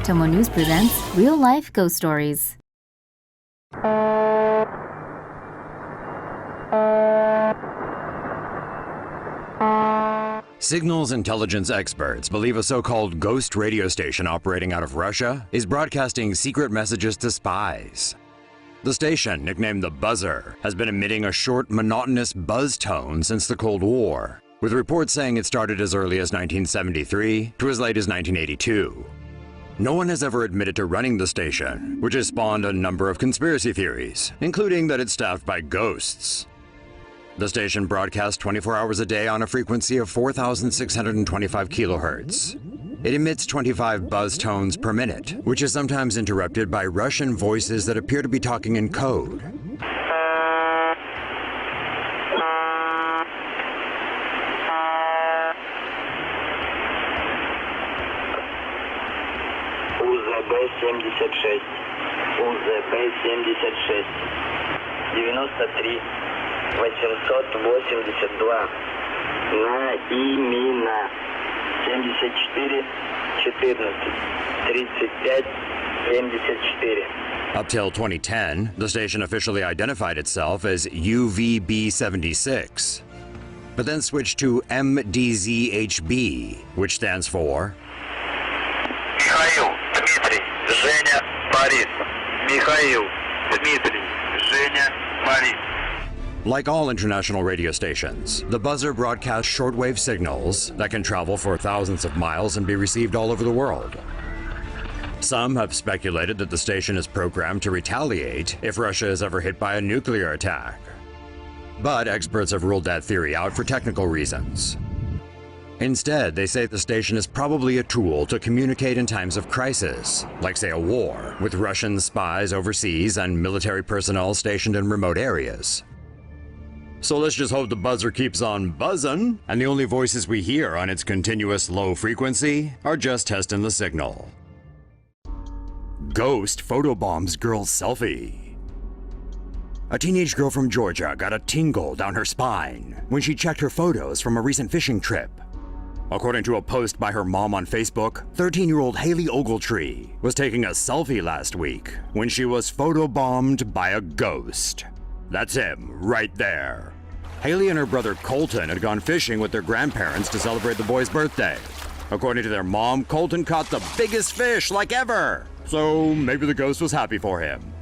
TomoNews presents real-life ghost stories. Signals intelligence experts believe a so-called ghost radio station operating out of Russia is broadcasting secret messages to spies. The station, nicknamed the Buzzer, has been emitting a short, monotonous buzz tone since the Cold War, with reports saying it started as early as 1973 to as late as 1982. No one has ever admitted to running the station, which has spawned a number of conspiracy theories, including that it's staffed by ghosts. The station broadcasts 24 hours a day on a frequency of 4,625 kilohertz. It emits 25 buzz tones per minute, which is sometimes interrupted by Russian voices that appear to be talking in code. УЗБ-76, УЗБ-76, 93, 882, на имена, 74, 14, 35, 74. Up till 2010, the station officially identified itself as UVB-76, but then switched to MDZHB, which stands for Михаил, Дмитрий, Женя, Борис. Михаил, Дмитрий, Женя, Борис. Like all international radio stations, the Buzzer broadcasts shortwave signals that can travel for thousands of miles and be received all over the world. Some have speculated that the station is programmed to retaliate if Russia is ever hit by a nuclear attack. But experts have ruled that theory out for technical reasons. Instead, they say the station is probably a tool to communicate in times of crisis, like say a war, with Russian spies overseas and military personnel stationed in remote areas. So let's just hope the Buzzer keeps on buzzing, and the only voices we hear on its continuous low frequency are just testing the signal. Ghost photobombs girl's selfie. A teenage girl from Georgia got a tingle down her spine when she checked her photos from a recent fishing trip. According to a post by her mom on Facebook, 13-year-old Haley Ogletree was taking a selfie last week when she was photobombed by a ghost. That's him, right there. Haley and her brother Colton had gone fishing with their grandparents to celebrate the boy's birthday. According to their mom, Colton caught the biggest fish like ever, so maybe the ghost was happy for him.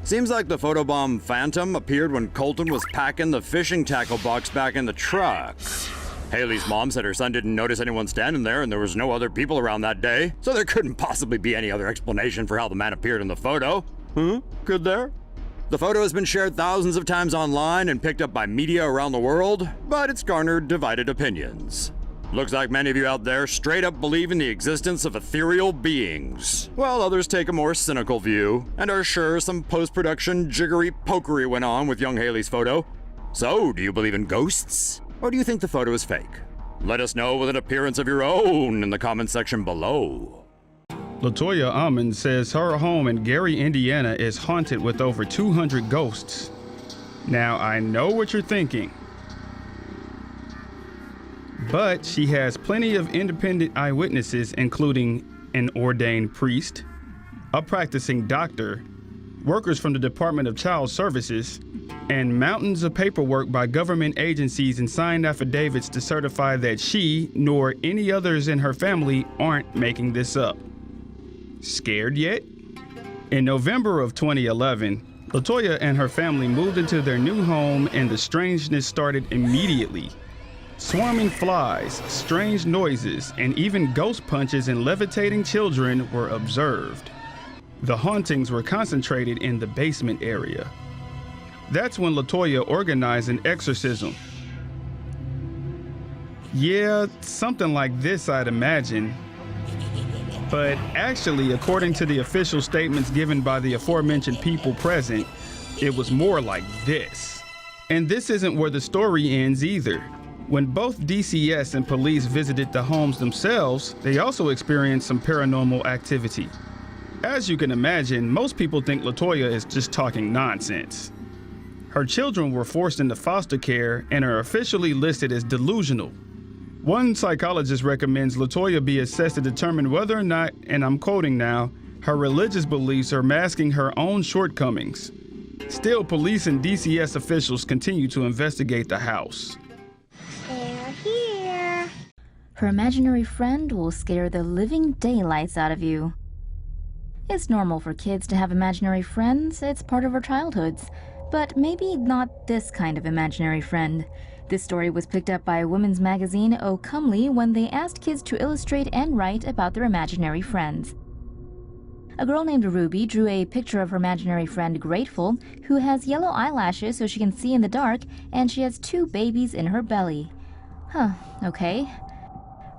Seems like the photobomb phantom appeared when Colton was packing the fishing tackle box back in the truck. Haley's mom said her son didn't notice anyone standing there and there was no other people around that day, so there couldn't possibly be any other explanation for how the man appeared in the photo. Could there? The photo has been shared thousands of times online and picked up by media around the world, but it's garnered divided opinions. Looks like many of you out there straight up believe in the existence of ethereal beings, while others take a more cynical view and are sure some post-production jiggery pokery went on with young Haley's photo. So, do you believe in ghosts? Or do you think the photo is fake? Let us know with an appearance of your own in the comment section below. Latoya Almond says her home in Gary, Indiana is haunted with over 200 ghosts. Now, I know what you're thinking, but she has plenty of independent eyewitnesses, including an ordained priest, a practicing doctor, workers from the Department of Child Services, and mountains of paperwork by government agencies and signed affidavits to certify that she, nor any others in her family, aren't making this up. Scared yet? In November of 2011, Latoya and her family moved into their new home and the strangeness started immediately. Swarming flies, strange noises, and even ghost punches and levitating children were observed. The hauntings were concentrated in the basement area. That's when Latoya organized an exorcism. Yeah, something like this, I'd imagine. But actually, according to the official statements given by the aforementioned people present, it was more like this. And this isn't where the story ends either. When both DCS and police visited the homes themselves, they also experienced some paranormal activity. As you can imagine, most people think Latoya is just talking nonsense. Her children were forced into foster care and are officially listed as delusional. One psychologist recommends LaToya be assessed to determine whether or not, and I'm quoting now, her religious beliefs are masking her own shortcomings. Still, police and DCS officials continue to investigate the house. They're here. Her imaginary friend will scare the living daylights out of you. It's normal for kids to have imaginary friends, it's part of our childhoods. But maybe not this kind of imaginary friend. This story was picked up by women's magazine Oh Comely when they asked kids to illustrate and write about their imaginary friends. A girl named Ruby drew a picture of her imaginary friend Grateful, who has yellow eyelashes so she can see in the dark, and she has 2 babies in her belly. Huh, okay.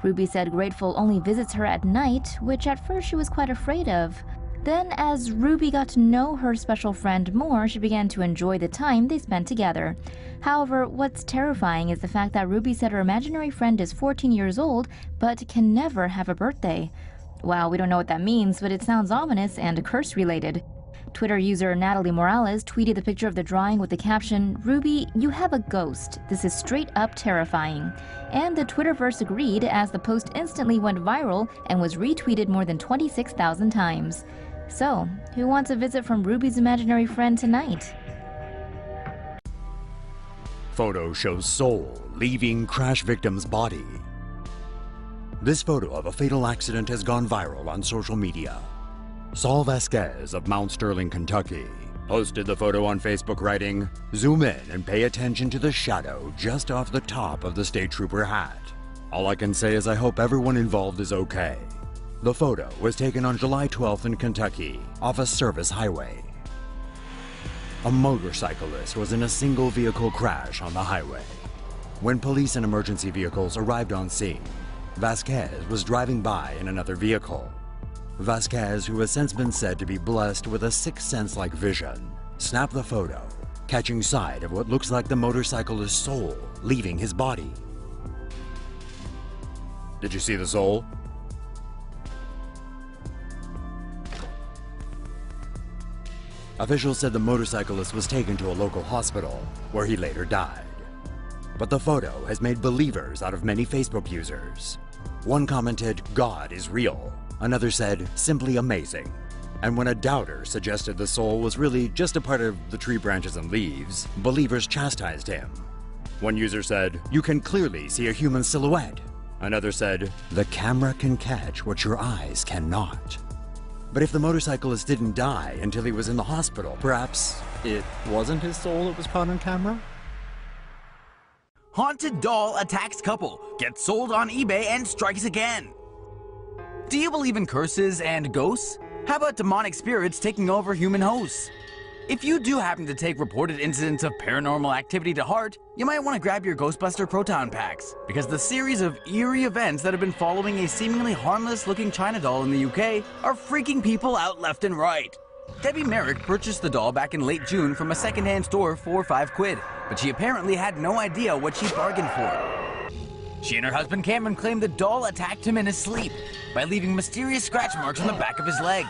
Ruby said Grateful only visits her at night, which at first she was quite afraid of. Then, as Ruby got to know her special friend more, she began to enjoy the time they spent together. However, what's terrifying is the fact that Ruby said her imaginary friend is 14 years old, but can never have a birthday. Well, we don't know what that means, but it sounds ominous and curse-related. Twitter user Natalie Morales tweeted the picture of the drawing with the caption, "Ruby, you have a ghost. This is straight up terrifying." And the Twitterverse agreed, as the post instantly went viral and was retweeted more than 26,000 times. So, who wants a visit from Ruby's imaginary friend tonight? Photo shows soul leaving crash victim's body. This photo of a fatal accident has gone viral on social media. Saul Vasquez of Mount Sterling, Kentucky, posted the photo on Facebook writing, "Zoom in and pay attention to the shadow just off the top of the state trooper hat. All I can say is I hope everyone involved is okay." The photo was taken on July 12th in Kentucky, off a service highway. A motorcyclist was in a single vehicle crash on the highway. When police and emergency vehicles arrived on scene, Vasquez was driving by in another vehicle. Vasquez, who has since been said to be blessed with a sixth sense-like vision, snapped the photo, catching sight of what looks like the motorcyclist's soul leaving his body. Did you see the soul? Officials said the motorcyclist was taken to a local hospital, where he later died. But the photo has made believers out of many Facebook users. One commented, "God is real." Another said, "Simply amazing." And when a doubter suggested the soul was really just a part of the tree branches and leaves, believers chastised him. One user said, "You can clearly see a human silhouette." Another said, "The camera can catch what your eyes cannot." But if the motorcyclist didn't die until he was in the hospital, perhaps it wasn't his soul that was caught on camera? Haunted doll attacks couple, gets sold on eBay and strikes again. Do you believe in curses and ghosts? How about demonic spirits taking over human hosts? If you do happen to take reported incidents of paranormal activity to heart, you might want to grab your Ghostbuster Proton packs, because the series of eerie events that have been following a seemingly harmless-looking China doll in the UK are freaking people out left and right. Debbie Merrick purchased the doll back in late June from a secondhand store for £5, but she apparently had no idea what she bargained for. She and her husband Cameron claimed the doll attacked him in his sleep by leaving mysterious scratch marks on the back of his leg.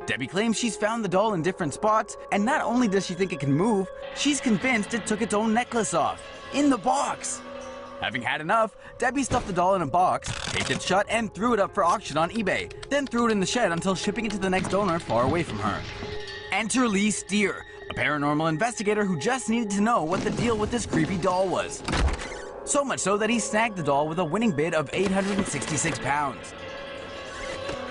Debbie claims she's found the doll in different spots, and not only does she think it can move, she's convinced it took its own necklace off, in the box. Having had enough, Debbie stuffed the doll in a box, taped it shut, and threw it up for auction on eBay, then threw it in the shed until shipping it to the next owner far away from her. Enter Lee Steer, a paranormal investigator who just needed to know what the deal with this creepy doll was. So much so that he snagged the doll with a winning bid of £866.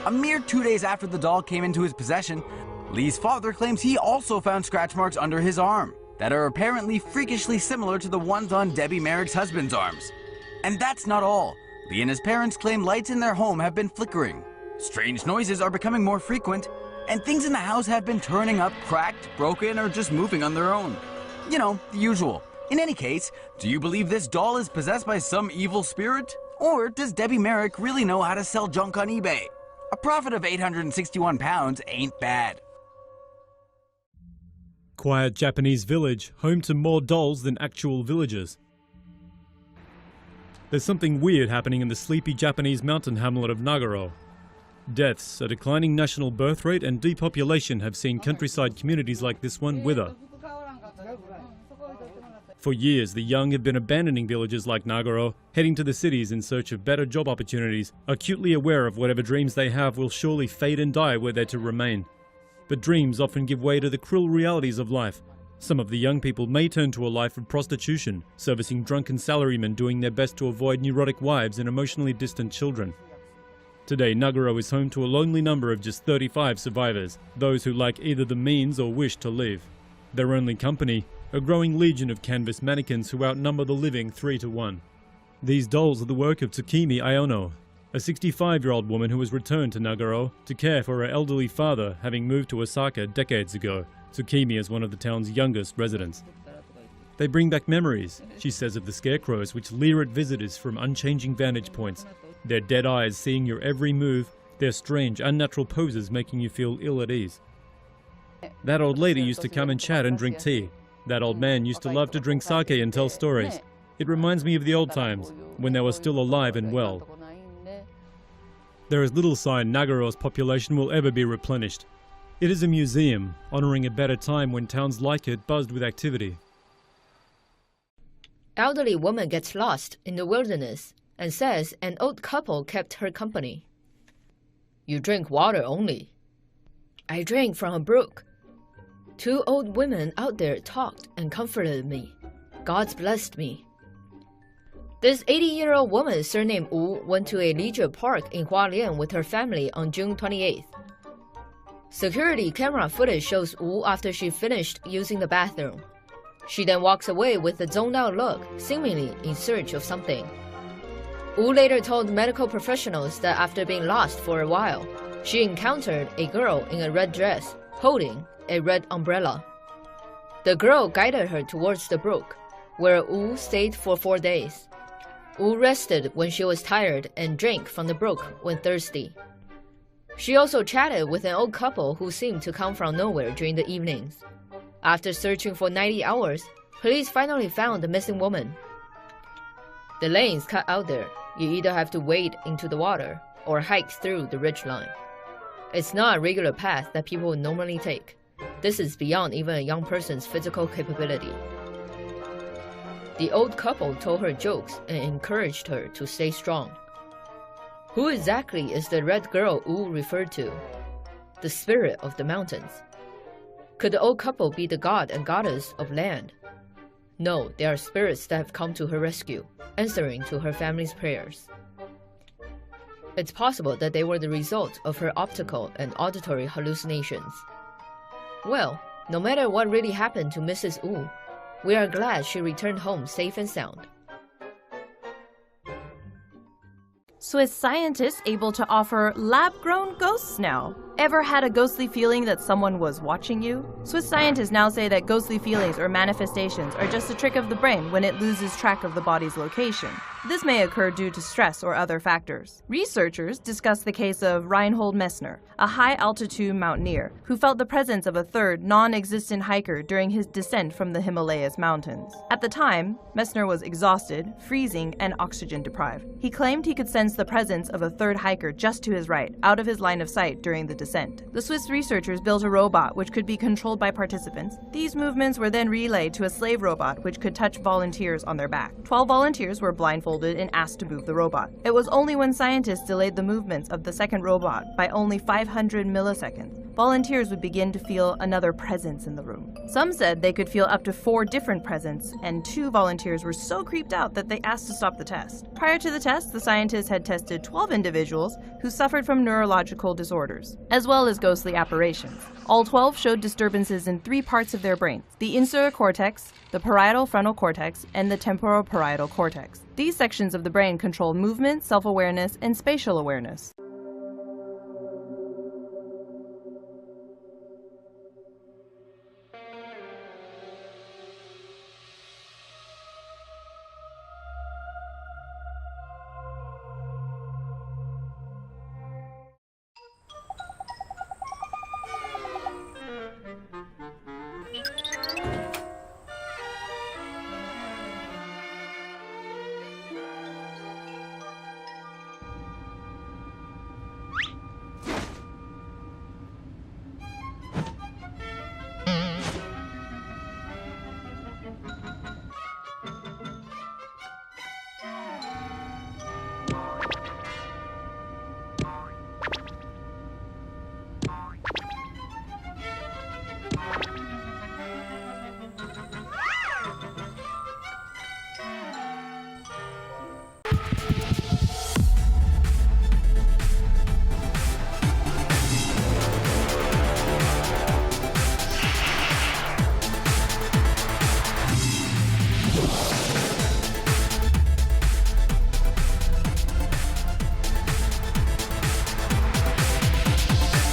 A mere 2 days after the doll came into his possession, Lee's father claims he also found scratch marks under his arm that are apparently freakishly similar to the ones on Debbie Merrick's husband's arms. And that's not all. Lee and his parents claim lights in their home have been flickering. Strange noises are becoming more frequent, and things in the house have been turning up, cracked, broken, or just moving on their own. You know, the usual. In any case, do you believe this doll is possessed by some evil spirit? Or does Debbie Merrick really know how to sell junk on eBay? A profit of £861 ain't bad. Quiet Japanese village, home to more dolls than actual villagers. There's something weird happening in the sleepy Japanese mountain hamlet of Nagoro. Deaths, a declining national birth rate, and depopulation have seen countryside communities like this one wither. For years, the young have been abandoning villages like Nagoro, heading to the cities in search of better job opportunities, acutely aware of whatever dreams they have will surely fade and die were they to remain. But dreams often give way to the cruel realities of life. Some of the young people may turn to a life of prostitution, servicing drunken salarymen doing their best to avoid neurotic wives and emotionally distant children. Today, Nagoro is home to a lonely number of just 35 survivors, those who lack either the means or wish to leave. Their only company, a growing legion of canvas mannequins who outnumber the living 3 to 1. These dolls are the work of Tsukimi Aono, a 65-year-old woman who has returned to Nagoro to care for her elderly father, having moved to Osaka decades ago. Tsukimi is one of the town's youngest residents. They bring back memories, she says, of the scarecrows which leer at visitors from unchanging vantage points, their dead eyes seeing your every move, their strange, unnatural poses making you feel ill at ease. That old lady used to come and chat and drink tea. That old man used to love to drink sake and tell stories. It reminds me of the old times, when they were still alive and well. There is little sign Nagoro's population will ever be replenished. It is a museum, honoring a better time when towns like it buzzed with activity. Elderly woman gets lost in the wilderness and says an old couple kept her company. You drink water only. I drank from a brook. 2 old women out there talked and comforted me. God's blessed me. This 80-year-old woman surnamed Wu went to a leisure park in Hualien with her family on June 28th. Security camera footage shows Wu after she finished using the bathroom. She then walks away with a zoned-out look, seemingly in search of something. Wu later told medical professionals that after being lost for a while, she encountered a girl in a red dress, holding a red umbrella. The girl guided her towards the brook, where Wu stayed for 4 days. Wu rested when she was tired and drank from the brook when thirsty. She also chatted with an old couple who seemed to come from nowhere during the evenings. After searching for 90 hours, police finally found the missing woman. The lane's cut out there. You either have to wade into the water or hike through the ridgeline. It's not a regular path that people would normally take. This is beyond even a young person's physical capability. The old couple told her jokes and encouraged her to stay strong. Who exactly is the red girl Wu referred to? The spirit of the mountains. Could the old couple be the god and goddess of land? No, they are spirits that have come to her rescue, answering to her family's prayers. It's possible that they were the result of her optical and auditory hallucinations. Well, no matter what really happened to Mrs. Wu, we are glad she returned home safe and sound. Swiss scientists able to offer lab-grown ghosts now. Ever had a ghostly feeling that someone was watching you? Swiss scientists now say that ghostly feelings or manifestations are just a trick of the brain when it loses track of the body's location. This may occur due to stress or other factors. Researchers discussed the case of Reinhold Messner, a high-altitude mountaineer who felt the presence of a third, non-existent hiker during his descent from the Himalayas mountains. At the time, Messner was exhausted, freezing, and oxygen-deprived. He claimed he could sense the presence of a third hiker just to his right, out of his line of sight during the descent. The Swiss researchers built a robot which could be controlled by participants. These movements were then relayed to a slave robot which could touch volunteers on their back. 12 volunteers were blindfolded and asked to move the robot. It was only when scientists delayed the movements of the second robot by only 500 milliseconds, volunteers would begin to feel another presence in the room. Some said they could feel up to 4 different presents, and 2 volunteers were so creeped out that they asked to stop the test. Prior to the test, the scientists had tested 12 individuals who suffered from neurological disorders, as well as ghostly apparitions. All 12 showed disturbances in 3 parts of their brain: the insular cortex, the parietal frontal cortex, and the temporoparietal cortex. These sections of the brain control movement, self-awareness, and spatial awareness.